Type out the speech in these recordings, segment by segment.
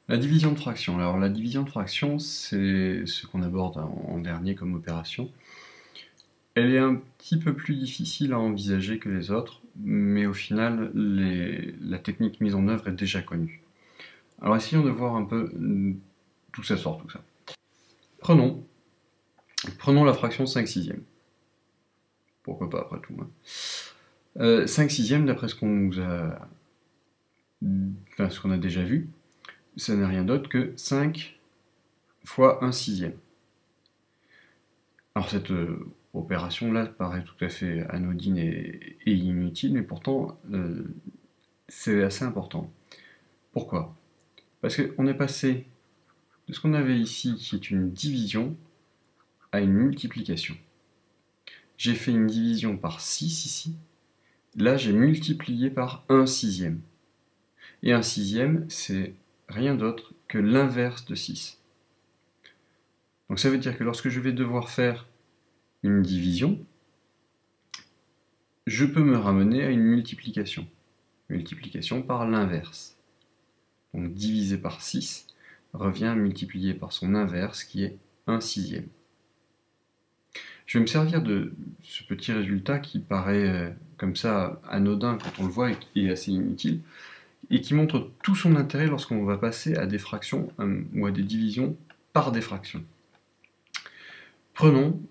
La division de fraction. Alors la division de fraction, c'est ce qu'on aborde en dernier comme opération. Elle est un petit peu plus difficile à envisager que les autres, mais au final, la technique mise en œuvre est déjà connue. Alors essayons de voir un peu d'où ça sort tout ça. Prenons la fraction 5 sixièmes. Pourquoi pas après tout, hein. 5 sixièmes, d'après ce qu'on a déjà vu, ça n'est rien d'autre que 5 fois 1 sixième. Alors cette opération-là paraît tout à fait anodine et inutile, mais pourtant c'est assez important. Pourquoi? Parce qu'on est passé de ce qu'on avait ici, qui est une division, à une multiplication. J'ai fait une division par 6 ici, là j'ai multiplié par 1 sixième. Et 1 sixième, c'est rien d'autre que l'inverse de 6. Donc ça veut dire que lorsque je vais devoir faire une division, je peux me ramener à une multiplication. Multiplication par l'inverse. Donc divisé par 6 revient à multiplier par son inverse qui est 1 sixième. Je vais me servir de ce petit résultat qui paraît comme ça anodin quand on le voit et assez inutile, et qui montre tout son intérêt lorsqu'on va passer à des fractions ou à des divisions par des fractions. Prenons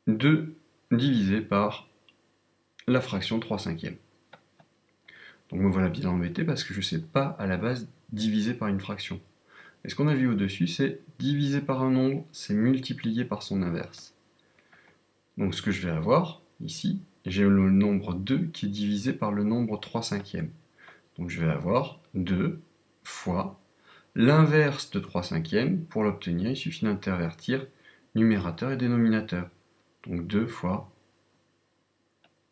2 divisé par la fraction 3 cinquièmes. Donc me voilà bien embêté parce que je ne sais pas à la base diviser par une fraction. Et ce qu'on a vu au-dessus, c'est diviser par un nombre, c'est multiplier par son inverse. Donc ce que je vais avoir ici, j'ai le nombre 2 qui est divisé par le nombre 3 cinquièmes. Donc je vais avoir 2 fois l'inverse de 3 cinquièmes. Pour l'obtenir, il suffit d'intervertir numérateur et dénominateur. Donc 2 fois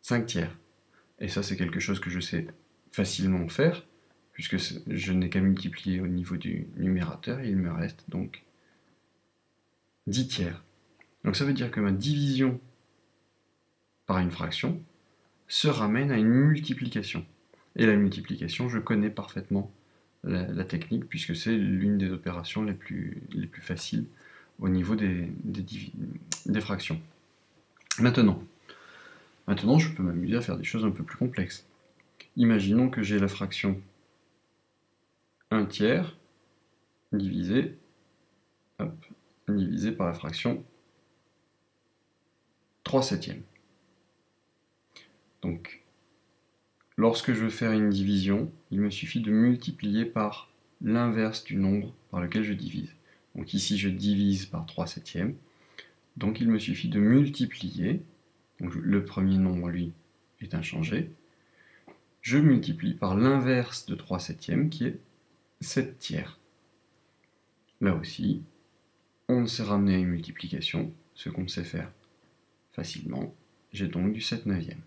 5 tiers. Et ça, c'est quelque chose que je sais facilement faire, puisque je n'ai qu'à multiplier au niveau du numérateur, et il me reste donc 10 tiers. Donc ça veut dire que ma division par une fraction se ramène à une multiplication. Et la multiplication, je connais parfaitement la technique, puisque c'est l'une des opérations les plus faciles au niveau des fractions. Maintenant, je peux m'amuser à faire des choses un peu plus complexes. Imaginons que j'ai la fraction 1 tiers divisé par la fraction 3 septièmes. Donc, lorsque je veux faire une division, il me suffit de multiplier par l'inverse du nombre par lequel je divise. Donc ici, je divise par 3 septièmes. Donc il me suffit de multiplier. Donc le premier nombre, lui, est inchangé. Je multiplie par l'inverse de 3 septièmes, qui est 7 tiers. Là aussi, on s'est ramené à une multiplication, ce qu'on sait faire facilement. J'ai donc du 7 neuvième.